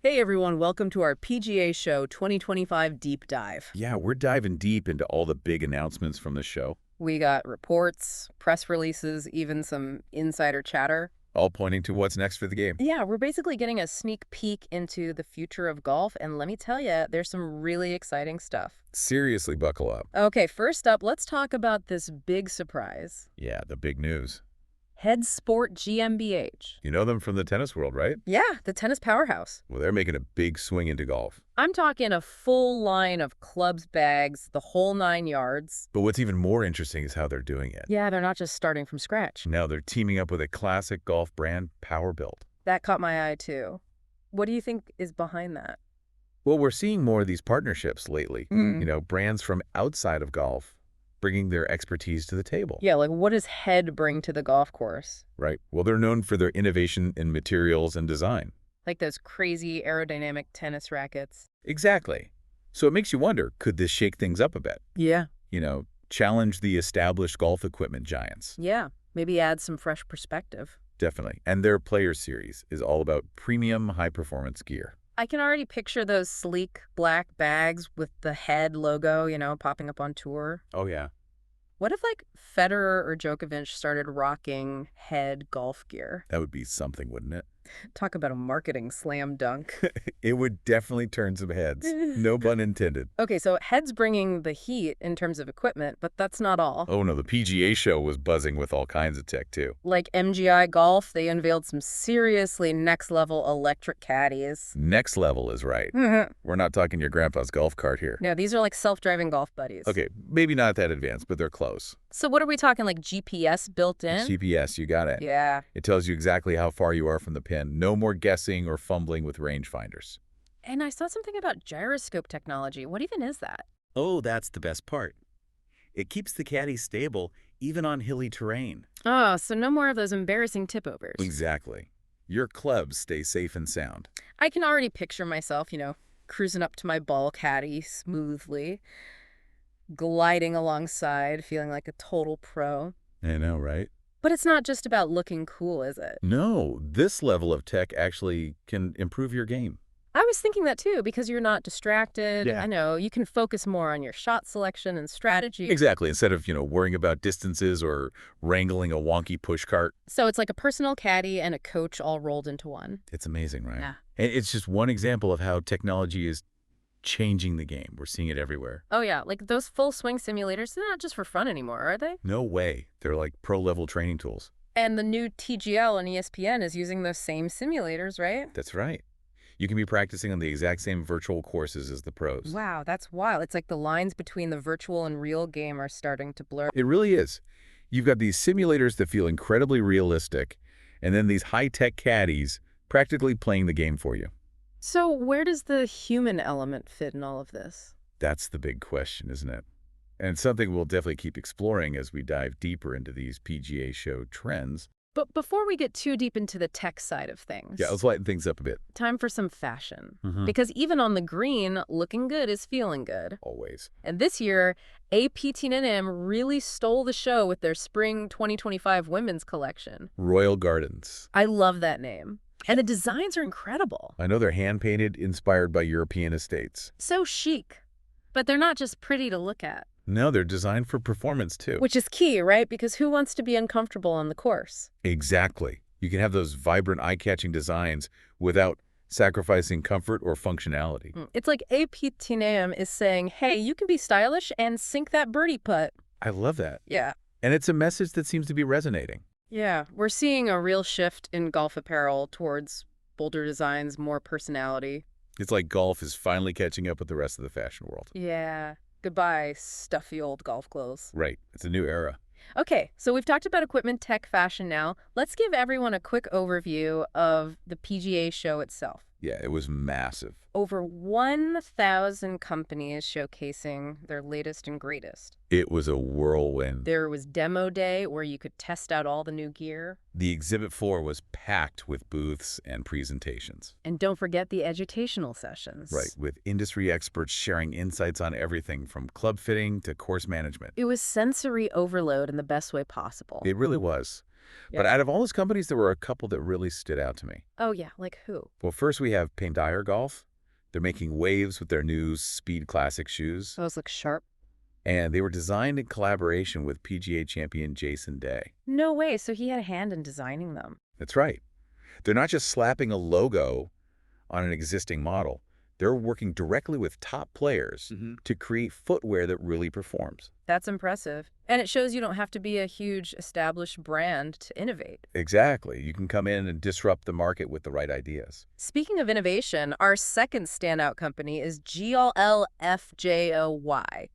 Hey everyone, welcome to our PGA Show 2025 Deep Dive. Yeah, we're diving deep into all the big announcements from the show, We got reports, press releases, even some insider chatter. all pointing to what's next for the game. Yeah, we're basically getting a sneak peek into the future of golf, and let me tell you, there's some really exciting stuff. Seriously, buckle up. Okay, first up, let's talk about this big surprise. Yeah, the big news. Head Sport GmbH. You know them from the tennis world, right? Yeah, the tennis powerhouse. Well, they're making a big swing into golf. I'm talking a full line of clubs, bags, the whole 9 yards. But what's even more interesting is how they're doing it. Yeah, they're not just starting from scratch. Now they're teaming up with a classic golf brand, Power Build. That caught my eye too. What do you think is behind that? Well, we're seeing more of these partnerships lately. Mm. You know, brands from outside of golf bringing their expertise to the table. Yeah, like what does Head bring to the golf course? Right. Well, they're known for their innovation in materials and design. Like those crazy aerodynamic tennis rackets. Exactly. So it makes you wonder, could this shake things up a bit? Yeah. You know, challenge the established golf equipment giants. Yeah, maybe add some fresh perspective. Definitely. And their Player Series is all about premium high-performance gear. I can already picture those sleek black bags with the Head logo, popping up on tour. Oh, yeah. What if, like, Federer or Djokovic started rocking Head golf gear? That would be something, wouldn't it? Talk about a marketing slam dunk. It would definitely turn some heads. No pun intended. Okay, so Head's bringing the heat in terms of equipment, but that's not all. Oh, no, the PGA show was buzzing with all kinds of tech, too. Like MGI Golf, they unveiled some seriously next-level electric caddies. Next level is right. We're not talking your grandpa's golf cart here. No, these are like self-driving golf buddies. Okay, maybe not that advanced, but they're close. So what are we talking, like GPS built in? GPS, you got it. Yeah. It tells you exactly how far you are from the pin. No more guessing or fumbling with rangefinders. And I saw something about gyroscope technology. What even is that? Oh, that's the best part. It keeps the caddy stable even on hilly terrain. Oh, so no more of those embarrassing tip-overs. Exactly. Your clubs stay safe and sound. I can already picture myself, cruising up to my ball caddy smoothly, gliding alongside, feeling like a total pro. I know, right? But it's not just about looking cool, is it? No, this level of tech actually can improve your game. I was thinking that too, because you're not distracted. Yeah. I know, you can focus more on your shot selection and strategy. Exactly. Instead of, worrying about distances or wrangling a wonky push cart. So it's like a personal caddy and a coach all rolled into one. It's amazing, right? Yeah. And it's just one example of how technology is changing the game. We're seeing it everywhere. Oh yeah, like those full swing simulators, they're not just for fun anymore, are they? No way. They're like pro-level training tools. And the new TGL on ESPN is using those same simulators, right? That's right. You can be practicing on the exact same virtual courses as the pros. Wow, that's wild. It's like the lines between the virtual and real game are starting to blur. It really is. You've got these simulators that feel incredibly realistic, and then these high-tech caddies practically playing the game for you. So where does the human element fit in all of this? That's the big question, isn't it? And something we'll definitely keep exploring as we dive deeper into these PGA show trends. But before we get too deep into the tech side of things, Yeah, let's lighten things up a bit. time for some fashion. Mhm. Because even on the green, looking good is feeling good. Always. And this year, APTNM really stole the show with their spring 2025 women's collection. Royal Gardens. I love that name. And the designs are incredible. I know they're hand-painted, inspired by European estates. So chic. But they're not just pretty to look at. No, they're designed for performance, too. Which is key, right? Because who wants to be uncomfortable on the course? Exactly. You can have those vibrant, eye-catching designs without sacrificing comfort or functionality. It's like APTNM is saying, hey, you can be stylish and sink that birdie putt. I love that. Yeah. And it's a message that seems to be resonating. Yeah, we're seeing a real shift in golf apparel towards bolder designs, more personality. It's like golf is finally catching up with the rest of the fashion world. Yeah. Goodbye, stuffy old golf clothes. Right. It's a new era. Okay, so we've talked about equipment, tech, fashion now. Let's give everyone a quick overview of the PGA show itself. Yeah, it was massive. Over 1,000 companies showcasing their latest and greatest. It was a whirlwind. There was demo day where you could test out all the new gear. The exhibit floor was packed with booths and presentations. And don't forget the edutational sessions. Right, with industry experts sharing insights on everything from club fitting to course management. It was sensory overload in the best way possible. It really was. But Yeah. out of all those companies, there were a couple that really stood out to me. Oh, yeah. Like who? Well, first we have Golf. They're making waves with their new Speed Classic shoes. Those look sharp. And they were designed in collaboration with PGA champion Jason Day. No way. So he had a hand in designing them. That's right. They're not just slapping a logo on an existing model. They're working directly with top players to create footwear that really performs. That's impressive. And it shows you don't have to be a huge established brand to innovate. Exactly. You can come in and disrupt the market with the right ideas. Speaking of innovation, our second standout company is GOLFJOY.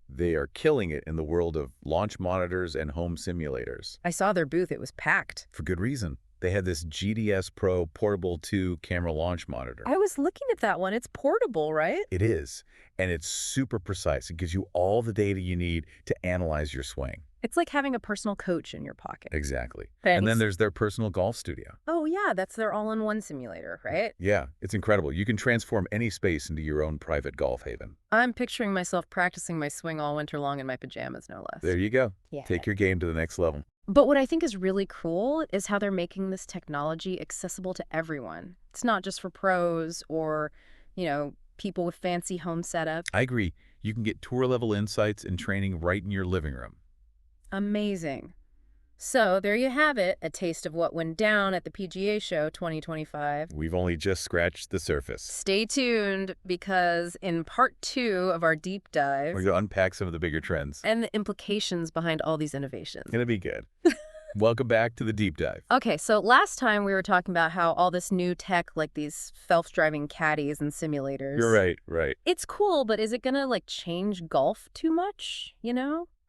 They are killing it in the world of launch monitors and home simulators. I saw their booth. It was packed. For good reason. They had this GDS Pro Portable 2 camera launch monitor. I was looking at that one. It's portable, right? It is. And it's super precise. It gives you all the data you need to analyze your swing. It's like having a personal coach in your pocket. Exactly. Thanks. And then there's their personal golf studio. Oh, yeah. That's their all-in-one simulator, right? Yeah, it's incredible. You can transform any space into your own private golf haven. I'm picturing myself practicing my swing all winter long in my pajamas, no less. There you go. Yeah. Take your game to the next level. But what I think is really cool is how they're making this technology accessible to everyone. It's not just for pros or, people with fancy home setups. I agree. You can get tour-level insights and training right in your living room. Amazing. So there you have it, a taste of what went down at the PGA Show 2025. We've only just scratched the surface. Stay tuned, because in part 2 of our deep dive We're going to unpack some of the bigger trends. and the implications behind all these innovations. It's going to be good. Welcome back to the deep dive. Okay, so last time we were talking about how all this new tech, like these self-driving caddies and simulators. You're right. It's cool, but is it going to, change golf too much,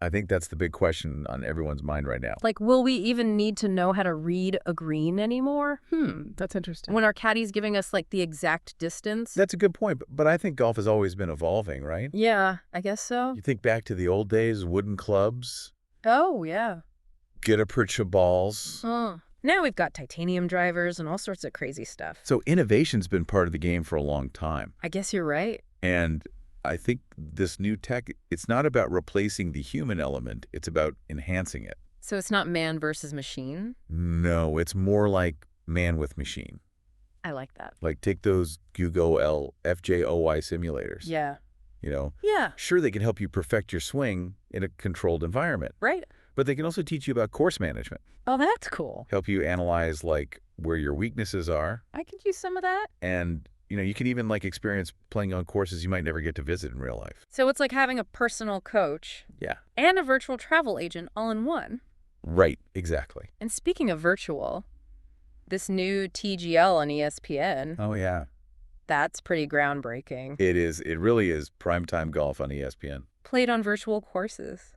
I think that's the big question on everyone's mind right now. Like, will we even need to know how to read a green anymore? That's interesting. When our caddy's giving us, the exact distance? That's a good point, but I think golf has always been evolving, right? Yeah, I guess so. You think back to the old days, wooden clubs, Oh, yeah. gutta-percha balls. Now we've got titanium drivers and all sorts of crazy stuff. So innovation's been part of the game for a long time. I guess you're right. And I think this new tech, it's not about replacing the human element. It's about enhancing it. So it's not man versus machine? No, it's more like man with machine. I like that. Like take those GOLFJOY simulators. Yeah. Yeah, Sure, they can help you perfect your swing in a controlled environment, right. but they can also teach you about course management, Oh, that's cool. help you analyze where your weaknesses are, I could use some of that. and you can even experience playing on courses you might never get to visit in real life. So it's like having a personal coach Yeah. and a virtual travel agent all in one. Right, exactly. And speaking of virtual, this new TGL on ESPN, Oh, yeah. that's pretty groundbreaking. It is. It really is primetime golf on ESPN. Played on virtual courses.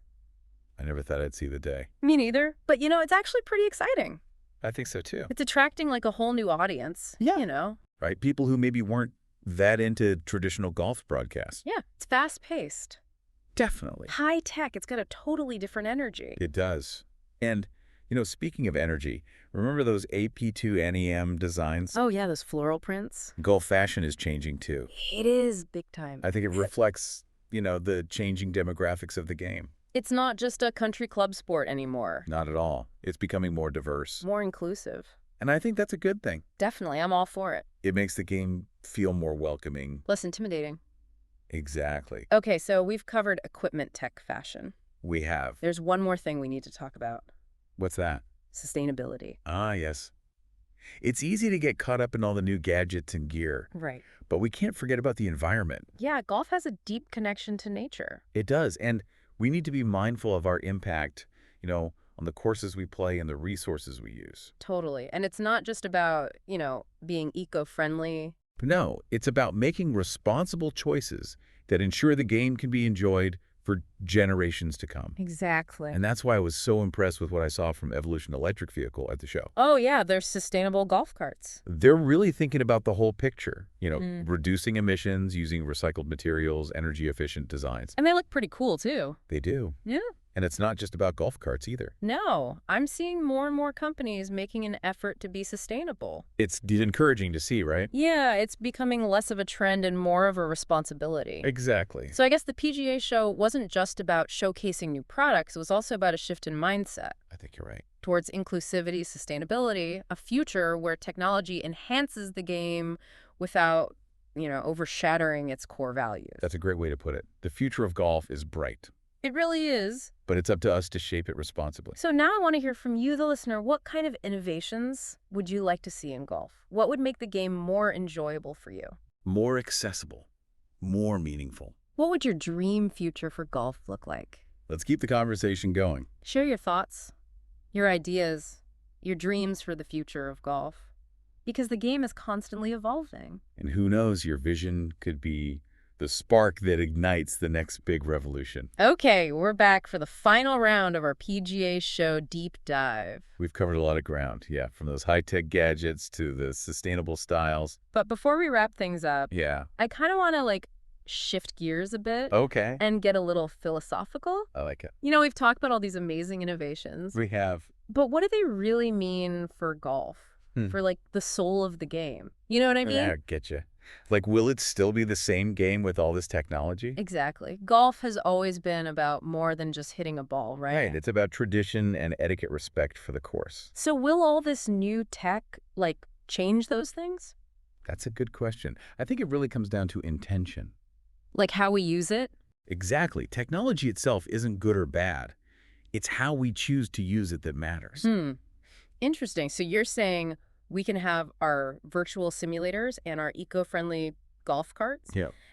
I never thought I'd see the day. Me neither. But, it's actually pretty exciting. I think so, too. It's attracting a whole new audience. Yeah. Right? People who maybe weren't that into traditional golf broadcasts. Yeah, it's fast-paced. Definitely. High tech. It's got a totally different energy. It does. And, speaking of energy, remember those AP2 NEM designs? Oh, yeah, those floral prints. Golf fashion is changing, too. It is big time. I think it reflects, the changing demographics of the game. It's not just a country club sport anymore. Not at all. It's becoming more diverse. More inclusive. And I think that's a good thing. Definitely. I'm all for it. It makes the game feel more welcoming. Less intimidating. Exactly. Okay, so we've covered equipment tech fashion. We have. There's one more thing we need to talk about. What's that? Sustainability. Ah, yes. It's easy to get caught up in all the new gadgets and gear, Right. but we can't forget about the environment. Yeah, golf has a deep connection to nature. It does, and we need to be mindful of our impact, on the courses we play and the resources we use. Totally. And it's not just about, being eco-friendly. No, it's about making responsible choices that ensure the game can be enjoyed for generations to come. Exactly. And that's why I was so impressed with what I saw from Evolution Electric Vehicle at the show. Oh, yeah, they're sustainable golf carts. They're really thinking about the whole picture, reducing emissions, using recycled materials, energy-efficient designs. And they look pretty cool, too. They do. Yeah. And it's not just about golf carts either. No, I'm seeing more and more companies making an effort to be sustainable. It's encouraging to see, right? Yeah, it's becoming less of a trend and more of a responsibility. Exactly. So I guess the PGA show wasn't just about showcasing new products, it was also about a shift in mindset. I think you're right. towards inclusivity, sustainability, a future where technology enhances the game without, overshadowing its core values. That's a great way to put it. The future of golf is bright, It really is. but it's up to us to shape it responsibly. So now I want to hear from you, the listener. What kind of innovations would you like to see in golf? What would make the game more enjoyable for you? More accessible, more meaningful. What would your dream future for golf look like? Let's keep the conversation going. Share your thoughts, your ideas, your dreams for the future of golf. Because the game is constantly evolving. And who knows, your vision could be the spark that ignites the next big revolution. Okay, we're back for the final round of our PGA Show Deep Dive. We've covered a lot of ground, from those high-tech gadgets to the sustainable styles. But before we wrap things up, Yeah. I kind of want to shift gears a bit Okay. and get a little philosophical. I like it. We've talked about all these amazing innovations, We have. but what do they really mean for golf? For the soul of the game? You know what I mean? Yeah, get you. Will it still be the same game with all this technology? Exactly. Golf has always been about more than just hitting a ball, right? Right. It's about tradition and etiquette respect for the course. So will all this new tech, change those things? That's a good question. I think it really comes down to intention. Like how we use it? Exactly. Technology itself isn't good or bad. It's how we choose to use it that matters. Interesting. So you're saying we can have our virtual simulators and our eco-friendly golf carts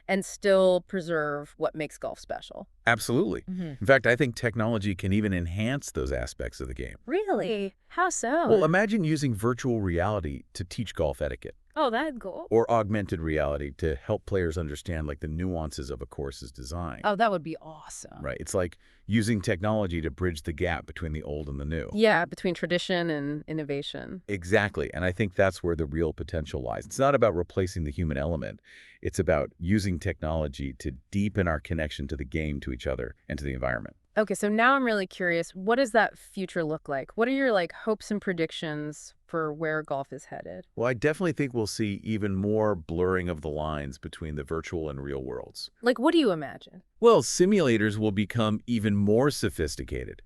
and still preserve what makes golf special. Absolutely. In fact, I think technology can even enhance those aspects of the game. Really? How so? Well, imagine using virtual reality to teach golf etiquette. Oh, that'd go. Or augmented reality to help players understand the nuances of a course's design. Oh, that would be awesome. Right. It's like using technology to bridge the gap between the old and the new. Yeah, between tradition and innovation. Exactly. And I think that's where the real potential lies. It's not about replacing the human element. It's about using technology to deepen our connection to the game, to each other, and to the environment. Okay, so now I'm really curious. What does that future look like? What are your hopes and predictions for where golf is headed? Well, I definitely think we'll see even more blurring of the lines between the virtual and real worlds. What do you imagine? Well, simulators will become even more sophisticated,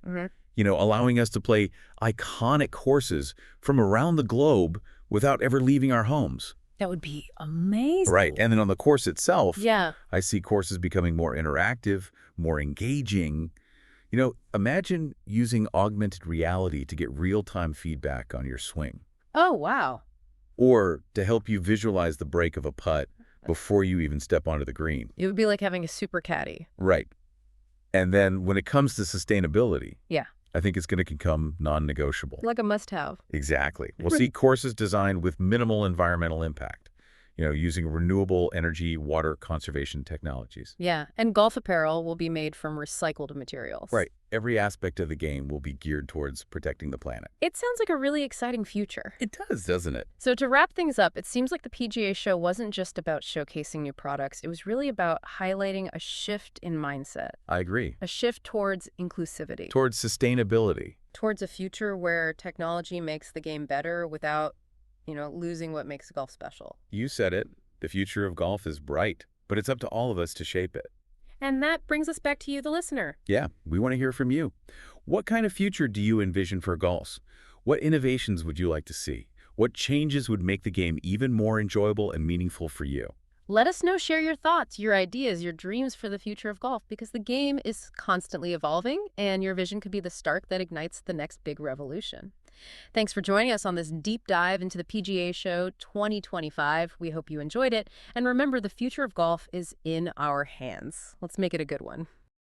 allowing us to play iconic courses from around the globe without ever leaving our homes. That would be amazing. Right. And then on the course itself, Yeah. I see courses becoming more interactive, more engaging. Imagine using augmented reality to get real-time feedback on your swing. Oh, wow. Or to help you visualize the break of a putt before you even step onto the green. It would be like having a super caddy. Right. And then when it comes to sustainability, Yeah. I think it's going to become non-negotiable. Like a must-have. Exactly. We'll see courses designed with minimal environmental impact, using renewable energy, water conservation technologies. Yeah, and golf apparel will be made from recycled materials. Right. Every aspect of the game will be geared towards protecting the planet. It sounds like a really exciting future. It does, doesn't it? So to wrap things up, it seems like the PGA Show wasn't just about showcasing new products. It was really about highlighting a shift in mindset. I agree. A shift towards inclusivity. Towards sustainability. Towards a future where technology makes the game better without, losing what makes golf special. You said it. The future of golf is bright, but it's up to all of us to shape it. And that brings us back to you, the listener. Yeah, we want to hear from you. What kind of future do you envision for golf? What innovations would you like to see? What changes would make the game even more enjoyable and meaningful for you? Let us know, share your thoughts, your ideas, your dreams for the future of golf, because the game is constantly evolving and your vision could be the spark that ignites the next big revolution. Thanks for joining us on this deep dive into the PGA Show 2025. We hope you enjoyed it. And remember, the future of golf is in our hands. Let's make it a good one.